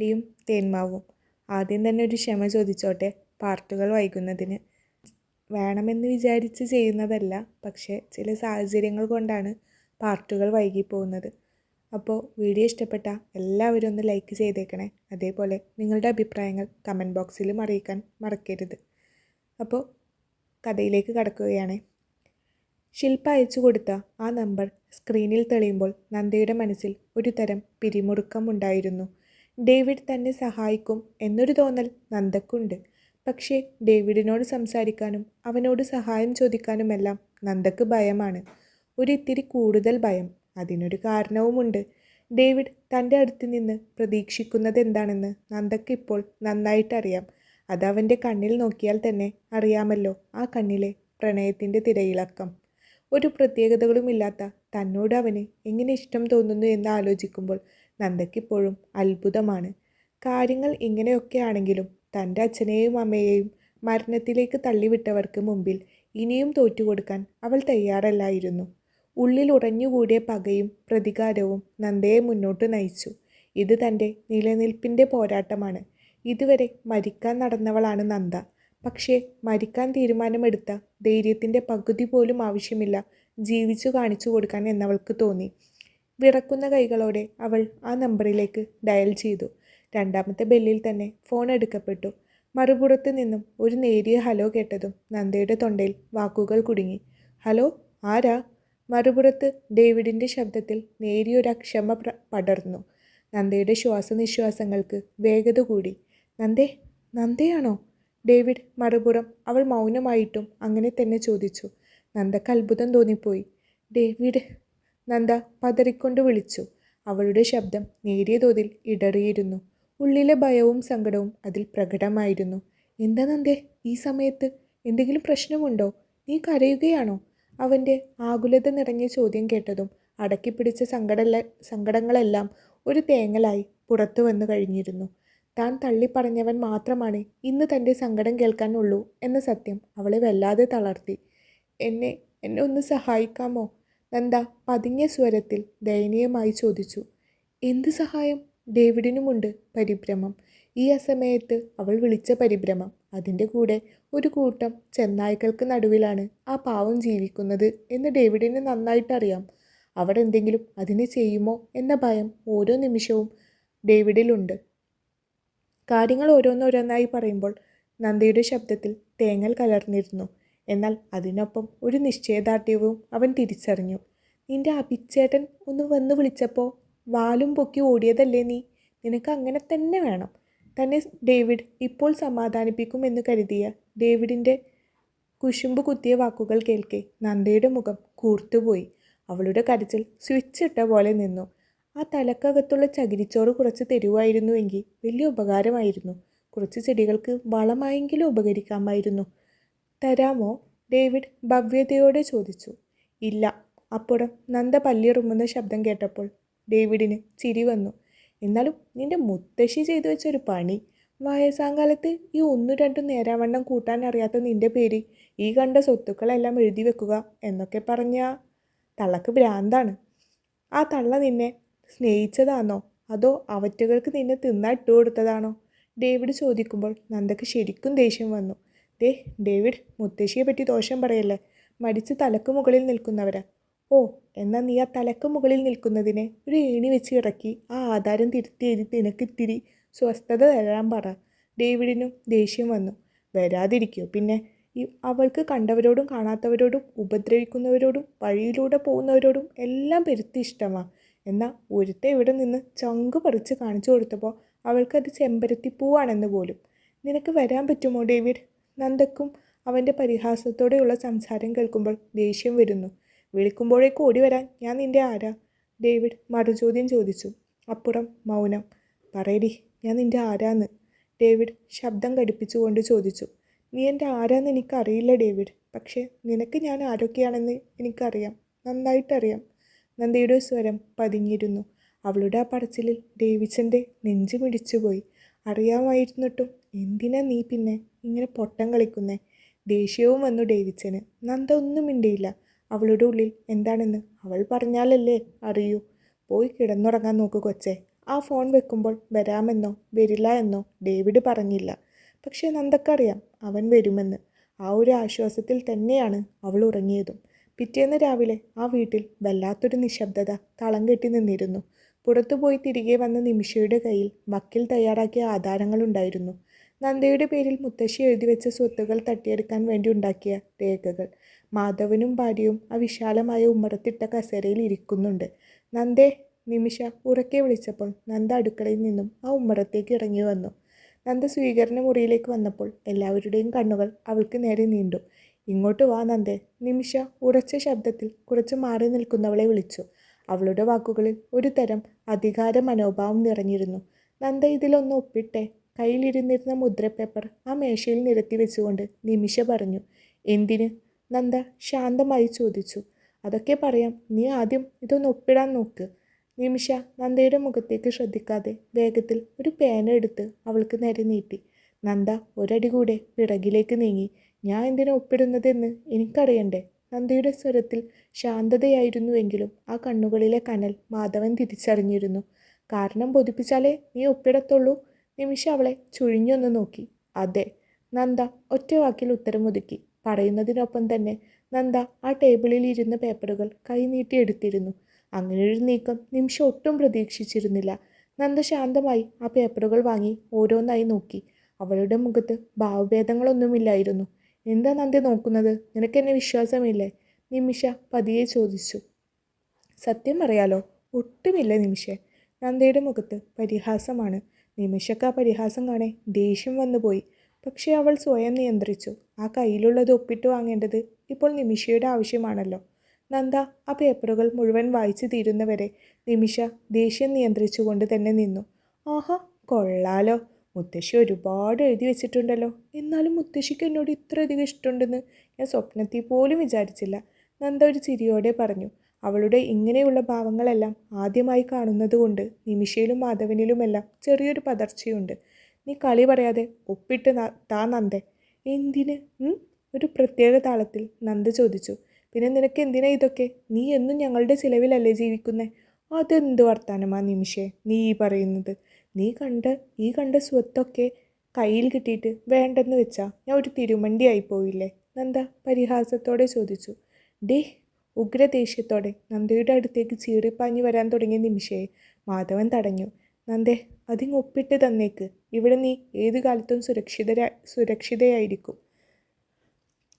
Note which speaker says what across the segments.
Speaker 1: ഇഡ്ഡലിയും തേന്മാവും. ആദ്യം തന്നെ ഒരു ക്ഷമ ചോദിച്ചോട്ടെ പാർട്ടുകൾ വൈകുന്നതിന്. വേണമെന്ന് വിചാരിച്ച് ചെയ്യുന്നതല്ല, പക്ഷേ ചില സാഹചര്യങ്ങൾ കൊണ്ടാണ് പാർട്ടുകൾ വൈകിപ്പോകുന്നത്. അപ്പോൾ വീഡിയോ ഇഷ്ടപ്പെട്ട എല്ലാവരും ഒന്ന് ലൈക്ക് ചെയ്തേക്കണേ. അതേപോലെ നിങ്ങളുടെ അഭിപ്രായങ്ങൾ കമൻറ്റ് ബോക്സിലും അറിയിക്കാൻ മറക്കരുത്. അപ്പോൾ കഥയിലേക്ക് കടക്കുകയാണ്. ശില്പ അയച്ചു കൊടുത്ത ആ നമ്പർ സ്ക്രീനിൽ തെളിയുമ്പോൾ നന്ദയുടെ മനസ്സിൽ ഒരു തരം പിരിമുറുക്കം ഉണ്ടായിരുന്നു. ഡേവിഡ് തന്നെ സഹായിക്കും എന്നൊരു തോന്നൽ നന്ദക്കുണ്ട്. പക്ഷേ ഡേവിഡിനോട് സംസാരിക്കാനും അവനോട് സഹായം ചോദിക്കാനുമെല്ലാം നന്ദക്ക് ഭയമാണ്. ഒരിത്തിരി കൂടുതൽ ഭയം. അതിനൊരു കാരണവുമുണ്ട്. ഡേവിഡ് തൻ്റെ അടുത്ത് നിന്ന് പ്രതീക്ഷിക്കുന്നത് എന്താണെന്ന് നന്ദക്ക് ഇപ്പോൾ നന്നായിട്ടറിയാം. അതവൻ്റെ കണ്ണിൽ നോക്കിയാൽ തന്നെ അറിയാമല്ലോ, ആ കണ്ണിലെ പ്രണയത്തിൻ്റെ തിരയിളക്കം. ഒരു പ്രത്യേകതകളുമില്ലാത്ത തന്നോട് അവന് എങ്ങനെ ഇഷ്ടം തോന്നുന്നു എന്ന് ആലോചിക്കുമ്പോൾ നന്ദയ്ക്കിപ്പോഴും അത്ഭുതമാണ്. കാര്യങ്ങൾ ഇങ്ങനെയൊക്കെ ആണെങ്കിലും തൻ്റെ അച്ഛനെയും അമ്മയെയും മരണത്തിലേക്ക് തള്ളിവിട്ടവർക്ക് മുമ്പിൽ ഇനിയും തോറ്റുകൊടുക്കാൻ അവൾ തയ്യാറല്ലായിരുന്നു. ഉള്ളിൽ ഉറഞ്ഞുകൂടിയ പകയും പ്രതികാരവും നന്ദയെ മുന്നോട്ട് നയിച്ചു. ഇത് തൻ്റെ നിലനിൽപ്പിൻ്റെ പോരാട്ടമാണ്. ഇതുവരെ മരിക്കാൻ നടന്നവളാണ് നന്ദ. പക്ഷേ മരിക്കാൻ തീരുമാനമെടുത്ത ധൈര്യത്തിൻ്റെ പകുതി പോലും ആവശ്യമില്ല ജീവിച്ചു കാണിച്ചു കൊടുക്കാൻ എന്നവൾക്ക് തോന്നി. വിറക്കുന്ന കൈകളോടെ അവൾ ആ നമ്പറിലേക്ക് ഡയൽ ചെയ്തു. രണ്ടാമത്തെ ബെല്ലിൽ തന്നെ ഫോൺ എടുക്കപ്പെട്ടു. മറുപുറത്ത് നിന്നും ഒരു നേരിയ ഹലോ കേട്ടതും നന്ദയുടെ തൊണ്ടയിൽ വാക്കുകൾ കുടുങ്ങി. ഹലോ, ആരാ? മറുപുറത്ത് ഡേവിഡിൻ്റെ ശബ്ദത്തിൽ നേരിയൊരു അക്ഷമ പടർന്നു. നന്ദയുടെ ശ്വാസനിശ്വാസങ്ങൾക്ക് വേഗത കൂടി. നന്ദയാണോ? ഡേവിഡ് മറുപുറം അവൾ മൗനമായിട്ടും അങ്ങനെ തന്നെ ചോദിച്ചു. നന്ദക്ക് അത്ഭുതം തോന്നിപ്പോയി. ഡേവിഡ്, നന്ദ പതറിക്കൊണ്ട് വിളിച്ചു. അവളുടെ ശബ്ദം നേരിയ തോതിൽ ഇടറിയിരുന്നു. ഉള്ളിലെ ഭയവും സങ്കടവും അതിൽ പ്രകടമായിരുന്നു. എന്താ നന്ദേ ഈ സമയത്ത്? എന്തെങ്കിലും പ്രശ്നമുണ്ടോ? നീ കരയുകയാണോ? അവൻ്റെ ആകുലത നിറഞ്ഞ ചോദ്യം കേട്ടതും അടക്കിപ്പിടിച്ച സങ്കടങ്ങളെല്ലാം ഒരു തേങ്ങലായി പുറത്തു വന്നു കഴിഞ്ഞിരുന്നു. താൻ തള്ളിപ്പറഞ്ഞവൻ മാത്രമാണ് ഇന്ന് തൻ്റെ സങ്കടം കേൾക്കാനുള്ളൂ എന്ന സത്യം അവളെ വല്ലാതെ തളർത്തി. എന്നെ ഒന്ന് സഹായിക്കാമോ? നന്ദ പതിഞ്ഞ സ്വരത്തിൽ ദയനീയമായി ചോദിച്ചു. എന്ത് സഹായം? ഡേവിഡിനുമുണ്ട് പരിഭ്രമം. ഈ അസമയത്ത് അവൾ വിളിച്ച പരിഭ്രമം. അതിൻ്റെ കൂടെ ഒരു കൂട്ടം ചെന്നായ്ക്കൾക്ക് നടുവിലാണ് ആ പാവം ജീവിക്കുന്നത് എന്ന് ഡേവിഡിന് നന്നായിട്ടറിയാം. അവർ എന്തെങ്കിലും അതിനെ ചെയ്യുമോ എന്ന ഭയം ഓരോ നിമിഷവും ഡേവിഡിലുണ്ട്. കാര്യങ്ങൾ ഓരോന്നോരോന്നായി പറയുമ്പോൾ നന്ദയുടെ ശബ്ദത്തിൽ തേങ്ങൽ കലർന്നിരുന്നു. എന്നാൽ അതിനൊപ്പം ഒരു നിശ്ചയദാർഢ്യവും അവൻ തിരിച്ചറിഞ്ഞു. നിന്റെ അഭിച്ചേട്ടൻ ഒന്ന് വന്ന് വിളിച്ചപ്പോൾ വാലും പൊക്കി ഓടിയതല്ലേ നീ? നിനക്ക് അങ്ങനെ തന്നെ വേണം. തന്നെ ഡേവിഡ് ഇപ്പോൾ സമാധാനിപ്പിക്കുമെന്ന് കരുതിയ ഡേവിഡിൻ്റെ കുശുമ്പ് കുത്തിയ വാക്കുകൾ കേൾക്കെ നന്ദയുടെ മുഖം കൂർത്തുപോയി. അവളുടെ കരച്ചിൽ സ്വിച്ച് ഇട്ട പോലെ നിന്നു. ആ തലക്കകത്തുള്ള ചകിരിച്ചോറ് കുറച്ച് തരുവായിരുന്നുവെങ്കിൽ വലിയ ഉപകാരമായിരുന്നു. കുറച്ച് ചെടികൾക്ക് വളമായെങ്കിലും ഉപകരിക്കാമായിരുന്നു. തരാമോ? ഡേവിഡ് ഭവ്യതയോടെ ചോദിച്ചു. ഇല്ല. അപ്പുറം നന്ദ പല്ലിറുമ്പുന്ന ശബ്ദം കേട്ടപ്പോൾ ഡേവിഡിന് ചിരി വന്നു. എന്നാലും നിന്റെ മുത്തശ്ശി ചെയ്തു വെച്ചൊരു പണി. വയസ്സാങ്കാലത്ത് ഈ 1-2 നേരാവണ്ണം കൂട്ടാൻ അറിയാത്ത നിന്റെ പേര് ഈ കണ്ട സ്വത്തുക്കളെല്ലാം എഴുതി വെക്കുക എന്നൊക്കെ പറഞ്ഞ തള്ളക്ക് ഭ്രാന്താണ്. ആ തള്ള നിന്നെ സ്നേഹിച്ചതാണോ അതോ അവറ്റകൾക്ക് നിന്നെ തിന്നാൻ ഇട്ടു കൊടുത്തതാണോ? ഡേവിഡ് ചോദിക്കുമ്പോൾ നന്ദക്ക് ശരിക്കും ദേഷ്യം വന്നു. ഡേവിഡ്, മുത്തശ്ശിയെ പറ്റി ദോഷം പറയല്ലേ. മരിച്ച് തലക്ക് മുകളിൽ നിൽക്കുന്നവരാ. ഓ, എന്നാൽ നീ ആ തലക്ക് മുകളിൽ നിൽക്കുന്നതിനെ ഒരു ഏണി വെച്ച് ഇറക്കി ആ ആധാരം തിരുത്തി എഴുതി നിനക്കിത്തിരി സ്വസ്ഥത തരാൻ പറ. ഡേവിഡിനും ദേഷ്യം വന്നു. വരാതിരിക്കോ പിന്നെ? അവൾക്ക് കണ്ടവരോടും കാണാത്തവരോടും ഉപദ്രവിക്കുന്നവരോടും വഴിയിലൂടെ പോകുന്നവരോടും എല്ലാം പെരുത്തി ഇഷ്ടമാണ്. എന്നാൽ ഒരുത്ത ഇവിടെ നിന്ന് ചങ്ക് പറിച്ച് കാണിച്ചു കൊടുത്തപ്പോൾ അവൾക്കത് ചെമ്പരത്തിപ്പൂവാണെന്ന് പോലും. നിനക്ക് വരാൻ പറ്റുമോ ഡേവിഡ്? നന്ദക്കും അവൻ്റെ പരിഹാസത്തോടെയുള്ള സംസാരം കേൾക്കുമ്പോൾ ദേഷ്യം വരുന്നു. വിളിക്കുമ്പോഴേക്ക് ഓടി വരാൻ ഞാൻ നിൻ്റെ ആരാ? ഡേവിഡ് മറുചോദ്യം ചോദിച്ചു. അപ്പുറം മൗനം. പറയടി, ഞാൻ നിൻ്റെ ആരാന്ന്? ഡേവിഡ് ശബ്ദം കടുപ്പിച്ചുകൊണ്ട് ചോദിച്ചു. നീ എൻ്റെ ആരാന്ന് എനിക്കറിയില്ല ഡേവിഡ്. പക്ഷേ നിനക്ക് ഞാൻ ആരൊക്കെയാണെന്ന് എനിക്കറിയാം, നന്നായിട്ടറിയാം. നന്ദയുടെ സ്വരം പതിഞ്ഞിരുന്നു. അവളുടെ ആ പറച്ചിലിൽ ഡേവിഡ്സൻ്റെ നെഞ്ചു മിടിച്ചുപോയി. അറിയാമായിരുന്നിട്ടും എന്തിനാ നീ പിന്നെ ഇങ്ങനെ പൊട്ടം കളിക്കുന്നേ? ദേഷ്യവും വന്നു ഡേവിഡ്സന്. നന്ദ ഒന്നും മിണ്ടിയില്ല. അവളുടെ ഉള്ളിൽ എന്താണെന്ന് അവൾ പറഞ്ഞാലല്ലേ അറിയൂ. പോയി കിടന്നുറങ്ങാൻ നോക്കു കൊച്ചേ. ആ ഫോൺ വെക്കുമ്പോൾ വരാമെന്നോ വരില്ല എന്നോ ഡേവിഡ് പറഞ്ഞില്ല. പക്ഷേ നന്ദക്കറിയാം അവൻ വരുമെന്ന്. ആ ഒരു ആശ്വാസത്തിൽ തന്നെയാണ് അവൾ ഉറങ്ങിയതും. പിറ്റേന്ന് രാവിലെ ആ വീട്ടിൽ വല്ലാത്തൊരു നിശബ്ദത തളം കെട്ടി നിന്നിരുന്നു. പുറത്തുപോയി തിരികെ വന്ന നിമിഷയുടെ കയ്യിൽ വക്കീൽ തയ്യാറാക്കിയ ആധാരങ്ങളുണ്ടായിരുന്നു. നന്ദയുടെ പേരിൽ മുത്തശ്ശി എഴുതിവെച്ച സ്വത്തുകൾ തട്ടിയെടുക്കാൻ വേണ്ടി ഉണ്ടാക്കിയ രേഖകൾ. മാധവനും ഭാര്യയും ആ വിശാലമായ ഉമ്മറത്തിട്ട കസേരയിൽ ഇരിക്കുന്നുണ്ട്. നന്ദേ, നിമിഷ ഉറക്കെ വിളിച്ചപ്പോൾ നന്ദ അടുക്കളയിൽ നിന്നും ആ ഉമ്മറത്തേക്ക് ഇറങ്ങി വന്നു. നന്ദ സ്വീകരണ മുറിയിലേക്ക് വന്നപ്പോൾ എല്ലാവരുടെയും കണ്ണുകൾ അവൾക്ക് നേരെ നീണ്ടു. ഇങ്ങോട്ട് വാ നന്ദേ, നിമിഷ ഉറച്ച ശബ്ദത്തിൽ കുറച്ച് മാറി നിൽക്കുന്നവളെ വിളിച്ചു. അവളുടെ വാക്കുകളിൽ ഒരു തരം അധികാര മനോഭാവം നിറഞ്ഞിരുന്നു. നന്ദ ഇതിലൊന്ന് ഒപ്പിട്ടെ. കയ്യിലിരുന്നിരുന്ന മുദ്രപ്പേപ്പർ ആ മേശയിൽ നിരത്തി വെച്ചുകൊണ്ട് നിമിഷ പറഞ്ഞു. എന്തിന്? നന്ദ ശാന്തമായി ചോദിച്ചു. അതൊക്കെ പറയാം, നീ ആദ്യം ഇതൊന്ന് ഒപ്പിടാൻ നോക്ക്. നിമിഷ നന്ദയുടെ മുഖത്തേക്ക് ശ്രദ്ധിക്കാതെ വേഗത്തിൽ ഒരു പേന എടുത്ത് അവൾക്ക് നേരെ നീട്ടി. നന്ദ ഒരടി കൂടെ പിറകിലേക്ക് നീങ്ങി. ഞാൻ എന്തിനാ ഒപ്പിടുന്നതെന്ന് എനിക്കറിയണ്ടേ? നന്ദയുടെ സ്വരത്തിൽ ശാന്തതയായിരുന്നുവെങ്കിലും ആ കണ്ണുകളിലെ കനൽ മാധവൻ തിരിച്ചറിഞ്ഞിരുന്നു. കാരണം ബോധിപ്പിച്ചാലേ നീ ഒപ്പിടത്തുള്ളൂ. നിമിഷ അവളെ ചുഴിഞ്ഞൊന്ന് നോക്കി. അതെ. നന്ദ ഒറ്റ വാക്കിൽ ഉത്തരമൊതുക്കി. പറയുന്നതിനൊപ്പം തന്നെ നന്ദ ആ ടേബിളിൽ ഇരുന്ന പേപ്പറുകൾ കൈനീട്ടി എടുത്തിരുന്നു. അങ്ങനെയൊരു നീക്കം നിമിഷ ഒട്ടും പ്രതീക്ഷിച്ചിരുന്നില്ല. നന്ദ ശാന്തമായി ആ പേപ്പറുകൾ വാങ്ങി ഓരോന്നായി നോക്കി. അവളുടെ മുഖത്ത് ഭാവഭേദങ്ങളൊന്നുമില്ലായിരുന്നു. എന്താ നന്ദി നോക്കുന്നത്? നിനക്കെന്നെ വിശ്വാസമില്ലേ? നിമിഷ പതിയെ ചോദിച്ചു. സത്യം പറയാലോ, ഒട്ടുമില്ല നിമിഷേ. നന്ദയുടെ മുഖത്ത് പരിഹാസമാണ്. നിമിഷക്ക് ആ പരിഹാസം കാണെ ദേഷ്യം വന്നുപോയി. പക്ഷേ അവൾ സ്വയം നിയന്ത്രിച്ചു. ആ കയ്യിലുള്ളത് ഒപ്പിട്ട് വാങ്ങേണ്ടത് ഇപ്പോൾ നിമിഷയുടെ ആവശ്യമാണല്ലോ. നന്ദ ആ പേപ്പറുകൾ മുഴുവൻ വായിച്ചു തീരുന്നവരെ നിമിഷ ദേഷ്യം നിയന്ത്രിച്ചുകൊണ്ട് തന്നെ നിന്നു. ആഹാ, കൊള്ളാലോ. മുത്തശ്ശി ഒരുപാട് എഴുതി വെച്ചിട്ടുണ്ടല്ലോ. എന്നാലും മുത്തശ്ശിക്ക് എന്നോട് ഇത്രയധികം ഇഷ്ടമുണ്ടെന്ന് ഞാൻ സ്വപ്നത്തിൽ പോലും വിചാരിച്ചില്ല. നന്ദ ഒരു ചിരിയോടെ പറഞ്ഞു. അവളുടെ ഇങ്ങനെയുള്ള ഭാവങ്ങളെല്ലാം ആദ്യമായി കാണുന്നത് കൊണ്ട് നിമിഷയിലും മാധവനിലുമെല്ലാം ചെറിയൊരു പതർച്ചയുണ്ട്. നീ കളി പറയാതെ ഒപ്പിട്ട് താ നന്ദേ. എന്തിന്? ഒരു പ്രത്യേക താളത്തിൽ നന്ദ ചോദിച്ചു. പിന്നെ നിനക്ക് എന്തിനാ ഇതൊക്കെ? നീ എന്നും ഞങ്ങളുടെ ചിലവിലല്ലേ ജീവിക്കുന്നേ? അതെന്ത് വർത്താനമാ നിമിഷേ നീ ഈ പറയുന്നത്? നീ കണ്ട സ്വത്തൊക്കെ കയ്യിൽ കിട്ടിയിട്ട് വേണ്ടെന്ന് വെച്ചാ ഞാൻ ഒരു തിരുമണ്ടിയായി പോയില്ലേ? നന്ദ പരിഹാസത്തോടെ ചോദിച്ചു. ഡേ, ഉഗ്രദേഷ്യത്തോടെ നന്ദയുടെ അടുത്തേക്ക് ചീറിപ്പാഞ്ഞു വരാൻ തുടങ്ങിയ നിമിഷയെ മാധവൻ തടഞ്ഞു. നന്ദേ, അതിങ്ങ് ഒപ്പിട്ട് തന്നേക്ക്. ഇവിടെ നീ ഏതു കാലത്തും സുരക്ഷിതയായിരിക്കും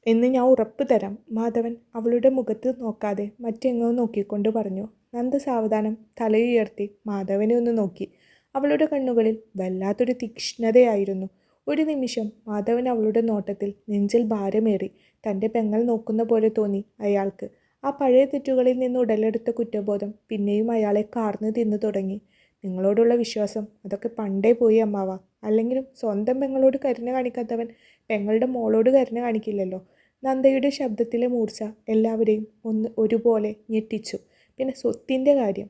Speaker 1: എന്ന് ഞാൻ ഉറപ്പ് തരാം. മാധവൻ അവളുടെ മുഖത്ത് നോക്കാതെ മറ്റെങ്ങോ നോക്കിക്കൊണ്ട് പറഞ്ഞു. നന്ദ സാവധാനം തലയുയർത്തി മാധവനെ ഒന്ന് നോക്കി. അവളുടെ കണ്ണുകളിൽ വല്ലാത്തൊരു തീക്ഷ്ണതയായിരുന്നു. ഒരു നിമിഷം മാധവൻ അവളുടെ നോട്ടത്തിൽ നെഞ്ചിൽ ഭാരമേറി. തൻ്റെ പെങ്ങൾ നോക്കുന്ന പോലെ തോന്നി അയാൾക്ക്. ആ പഴയ തെറ്റുകളിൽ നിന്ന് ഉടലെടുത്ത കുറ്റബോധം പിന്നെയും അയാളെ കാർന്നു തിന്നു തുടങ്ങി. നിങ്ങളോടുള്ള വിശ്വാസം അതൊക്കെ പണ്ടേ പോയി അമ്മാവ. അല്ലെങ്കിലും സ്വന്തം പെങ്ങളോട് കരുണ കാണിക്കാത്തവൻ പെങ്ങളുടെ മോളോട് കരുണ കാണിക്കില്ലല്ലോ. നന്ദയുടെ ശബ്ദത്തിലെ മൂർച്ച എല്ലാവരെയും ഒരുപോലെ ഞെട്ടിച്ചു. പിന്നെ സ്വത്തിൻ്റെ കാര്യം.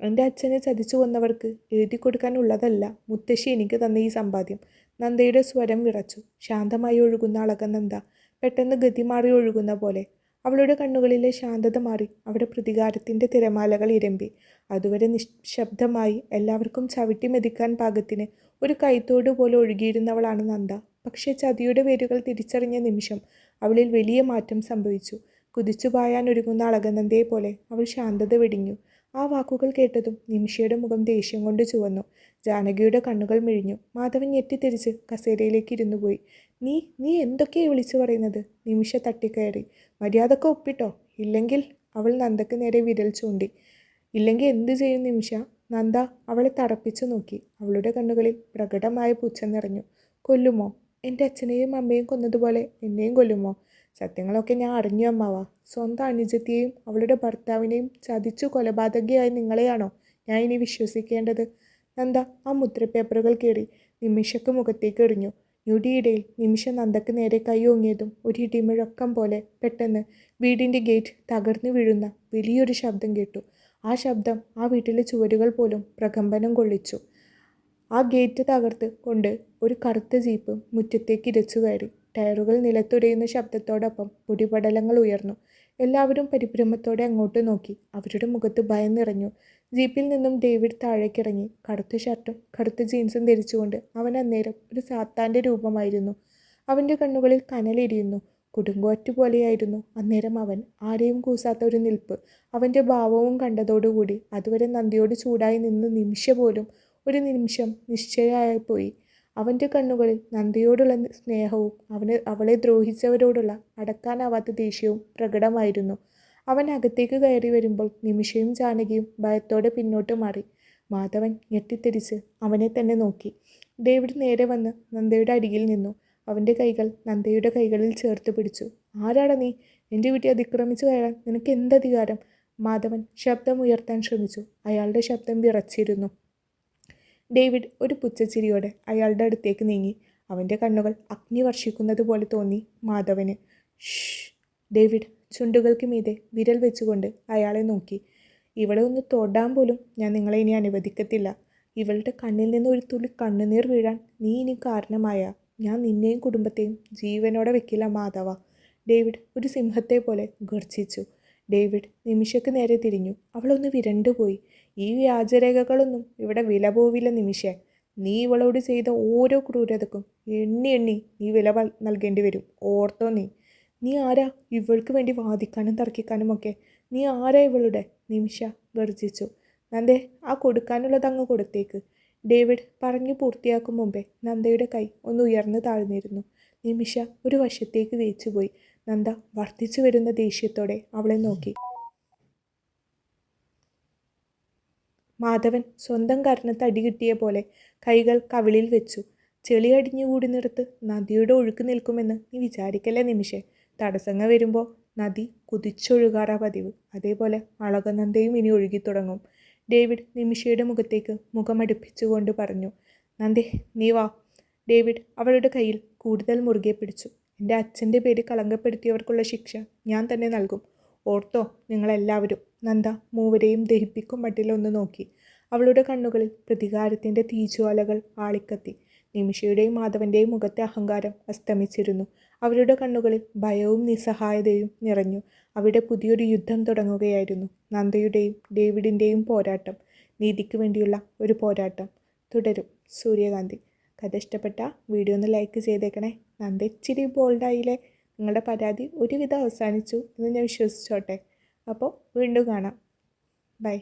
Speaker 1: എൻ്റെ അച്ഛനെ ചതിച്ചു കൊന്നവർക്ക് എഴുതി കൊടുക്കാനുള്ളതല്ല മുത്തശ്ശി എനിക്ക് തന്ന ഈ സമ്പാദ്യം. നന്ദയുടെ സ്വരം വിറച്ചു. ശാന്തമായി ഒഴുകുന്ന അളകനന്ദ പെട്ടെന്ന് ഗതി മാറി ഒഴുകുന്ന പോലെ. അവളുടെ കണ്ണുകളിലെ ശാന്തത മാറി അവിടെ പ്രതികാരത്തിൻ്റെ തിരമാലകൾ ഇരമ്പി. അതുവരെ നിശബ്ദമായി എല്ലാവർക്കും ചവിട്ടി മെതിക്കാൻ പാകത്തിന് ഒരു കൈത്തോട് പോലെ ഒഴുകിയിരുന്നവളാണ് നന്ദ. പക്ഷേ ചതിയുടെ വേരുകൾ തിരിച്ചറിഞ്ഞ നിമിഷം അവളിൽ വലിയ മാറ്റം സംഭവിച്ചു. കുതിച്ചു പായാൻ ഒരുങ്ങുന്ന അളകനന്ദയെ പോലെ അവൾ ശാന്തത വെടിഞ്ഞു. ആ വാക്കുകൾ കേട്ടതും നിമിഷയുടെ മുഖം ദേഷ്യം കൊണ്ട് ചുവന്നു. ജാനകിയുടെ കണ്ണുകൾ മിഴിഞ്ഞു. മാധവൻ ഞെട്ടിത്തിരിച്ച് കസേരയിലേക്ക് ഇരുന്നു പോയി. നീ എന്തൊക്കെയാണ് വിളിച്ചു പറയുന്നത്? നിമിഷ തട്ടിക്കയറി. മര്യാദക്ക് ഒപ്പിട്ടോ, ഇല്ലെങ്കിൽ അവൾ നന്ദക്ക് നേരെ വിരൽ ചൂണ്ടി. ഇല്ലെങ്കിൽ എന്തു ചെയ്യും നിമിഷ? നന്ദ അവളെ തറപ്പിച്ചു നോക്കി. അവളുടെ കണ്ണുകളിൽ പ്രകടമായ പുച്ഛം നിറഞ്ഞു. കൊല്ലുമോ? എൻ്റെ അച്ഛനെയും അമ്മയും കൊന്നതുപോലെ എന്നെയും കൊല്ലുമോ? സത്യങ്ങളൊക്കെ ഞാൻ അറിഞ്ഞു അമ്മാവ. സ്വന്തം അനുജത്തിയെയും അവളുടെ ഭർത്താവിനെയും ചതിച്ചു കൊലപാതകയായ നിങ്ങളെയാണോ ഞാൻ ഇനി വിശ്വസിക്കേണ്ടത്? നന്ദ ആ മുദ്രപ്പേപ്പറുകൾ കീറി നിമിഷക്ക് മുഖത്തേക്ക് എറിഞ്ഞു. ഞൊടിയിടയിൽ നിമിഷ നന്ദക്ക് നേരെ കൈ ഓങ്ങിയതും ഒരു ഇടിമുഴക്കം പോലെ പെട്ടെന്ന് വീടിൻ്റെ ഗേറ്റ് തകർന്നു വീഴുന്ന വലിയൊരു ശബ്ദം കേട്ടു. ആ ശബ്ദം ആ വീട്ടിലെ ചുവരുകൾ പോലും പ്രകമ്പനം കൊള്ളിച്ചു. ആ ഗേറ്റ് തകർത്ത് കൊണ്ട് ഒരു കറുത്ത ജീപ്പ് മുറ്റത്തേക്ക് ഇരച്ചു കയറി. ടയറുകൾ നിലത്തുടയുന്ന ശബ്ദത്തോടൊപ്പം പൊടിപടലങ്ങൾ ഉയർന്നു. എല്ലാവരും പരിഭ്രമത്തോടെ അങ്ങോട്ട് നോക്കി. അവരുടെ മുഖത്ത് ഭയം നിറഞ്ഞു. ജീപ്പിൽ നിന്നും ഡേവിഡ് താഴേക്കിറങ്ങി. കറുത്ത ഷർട്ടും കറുത്ത ജീൻസും ധരിച്ചുകൊണ്ട് അവൻ അന്നേരം ഒരു സാത്താൻ്റെ രൂപമായിരുന്നു. അവൻ്റെ കണ്ണുകളിൽ കനലെരിയുന്നു. കൊടുങ്കാറ്റ് പോലെയായിരുന്നു അന്നേരം അവൻ. ആരെയും കൂസാത്ത ഒരു നിൽപ്പ്. അവൻ്റെ ഭാവവും കണ്ടതോടുകൂടി അതുവരെ നന്ദിയോട് ചൂടായി നിന്ന് നിമിഷ പോലും ഒരു നിമിഷം നിശ്ചയമായിപ്പോയി. അവൻ്റെ കണ്ണുകളിൽ നന്ദിയോടുള്ള സ്നേഹവും അവളെ ദ്രോഹിച്ചവരോടുള്ള അടക്കാനാവാത്ത ദേഷ്യവും പ്രകടമായിരുന്നു. അവൻ അകത്തേക്ക് കയറി വരുമ്പോൾ നിമിഷയും ജാനകിയും ഭയത്തോടെ പിന്നോട്ട് മാറി. മാധവൻ ഞെട്ടിത്തെറിച്ച് അവനെ തന്നെ നോക്കി. ഡേവിഡ് നേരെ വന്ന് നന്ദയുടെ അരികിൽ നിന്നു. അവൻ്റെ കൈകൾ നന്ദയുടെ കൈകളിൽ ചേർത്ത് പിടിച്ചു. ആരാടാ നീ? എൻ്റെ വീട്ടിൽ അതിക്രമിച്ചു കയറാൻ നിനക്ക് എന്തധികാരം? മാധവൻ ശബ്ദം ഉയർത്താൻ ശ്രമിച്ചു. അയാളുടെ ശബ്ദം വിറച്ചിരുന്നു. ഡേവിഡ് ഒരു പുച്ഛച്ചിരിയോടെ അയാളുടെ അടുത്തേക്ക് നീങ്ങി. അവൻ്റെ കണ്ണുകൾ അഗ്നി വർഷിക്കുന്നത് പോലെ തോന്നി മാധവന്. ഷ്! ഡേവിഡ് ചുണ്ടുകൾക്ക് മീതെ വിരൽ വെച്ചുകൊണ്ട് അയാളെ നോക്കി. ഇവളെ ഒന്ന് തൊടാൻ പോലും ഞാൻ നിങ്ങളെ ഇനി അനുവദിക്കത്തില്ല. ഇവളുടെ കണ്ണിൽ നിന്ന് ഒരു തുള്ളി കണ്ണുനീർ വീഴാൻ നീ ഇനി കാരണമായ ഞാൻ നിന്നെയും കുടുംബത്തെയും ജീവനോടെ വെക്കില്ല മാധവ. ഡേവിഡ് ഒരു സിംഹത്തെ പോലെ ഗർജിച്ചു. ഡേവിഡ് നിമിഷയ്ക്ക് നേരെ തിരിഞ്ഞു. അവളൊന്ന് വിരണ്ടുപോയി. ഈ വ്യാജരേഖകളൊന്നും ഇവിടെ വില പോവില്ല നിമിഷേ. നീ ഇവളോട് ചെയ്ത ഓരോ ക്രൂരതക്കും എണ്ണി എണ്ണി നീ വില നൽകേണ്ടി വരും. ഓർത്തോ നീ. നീ ആരാ ഇവൾക്ക് വേണ്ടി വാദിക്കാനും തർക്കിക്കാനും ഒക്കെ? നീ ആരാ ഇവളുടെ? നിമിഷ ഗർജിച്ചു. നന്ദേ, ആ കൊടുക്കാനുള്ളത് അങ്ങ് കൊടുത്തേക്ക്. ഡേവിഡ് പറഞ്ഞു പൂർത്തിയാക്കും മുമ്പേ നന്ദയുടെ കൈ ഒന്ന് ഉയർന്നു താഴ്ന്നിരുന്നു. നിമിഷ ഒരു വശത്തേക്ക് വേച്ചുപോയി. നന്ദ വർദ്ധിച്ചു വരുന്ന ദേഷ്യത്തോടെ അവളെ നോക്കി. മാധവൻ സ്വന്തം കർണത്ത് അടി കിട്ടിയ പോലെ കൈകൾ കവിളിൽ വെച്ചു. ചെളി അടിഞ്ഞുകൂടി നിറത്ത് നദിയുടെ ഒഴുക്ക് നിൽക്കുമെന്ന് നീ വിചാരിക്കല്ലേ നിമിഷേ. തടസ്സങ്ങൾ വരുമ്പോൾ നദി കുതിച്ചൊഴുകാറാ പതിവ്. അതേപോലെ അളകനന്ദയും ഇനി ഒഴുകിത്തുടങ്ങും. ഡേവിഡ് നിമിഷയുടെ മുഖത്തേക്ക് മുഖമടുപ്പിച്ചുകൊണ്ട് പറഞ്ഞു. നന്ദേ, നീ വാ. ഡേവിഡ് അവളുടെ കയ്യിൽ കൂടുതൽ മുറുകെ പിടിച്ചു. എൻ്റെ അച്ഛൻ്റെ പേര് കളങ്കപ്പെടുത്തിയവർക്കുള്ള ശിക്ഷ ഞാൻ തന്നെ നൽകും. ഓർത്തോ നിങ്ങളെല്ലാവരും. നന്ദ മൂവരെയും ദഹിപ്പിക്കും മട്ടിലൊന്ന് നോക്കി. അവളുടെ കണ്ണുകളിൽ പ്രതികാരത്തിൻ്റെ തീജ്വാലകൾ ആളിക്കത്തി. നിമിഷയുടെയും മാധവൻ്റെയും മുഖത്തെ അഹങ്കാരം അസ്തമിച്ചിരുന്നു. അവരുടെ കണ്ണുകളിൽ ഭയവും നിസ്സഹായതയും നിറഞ്ഞു. അവിടെ പുതിയൊരു യുദ്ധം തുടങ്ങുകയായിരുന്നു. നന്ദയുടെയും ഡേവിഡിൻ്റെയും പോരാട്ടം. നീതിക്ക് വേണ്ടിയുള്ള ഒരു പോരാട്ടം തുടരും. സൂര്യകാന്തി. കഥ ഇഷ്ടപ്പെട്ട വീഡിയോ ഒന്ന് ലൈക്ക് ചെയ്തേക്കണേ. നന്ദ ഇച്ചിരി ബോൾഡായില്ലേ? നിങ്ങളുടെ പരാതി ഒരുവിധം അവസാനിച്ചു എന്ന് ഞാൻ വിശ്വസിച്ചോട്ടെ. അപ്പോൾ വീണ്ടും കാണാം. ബൈ.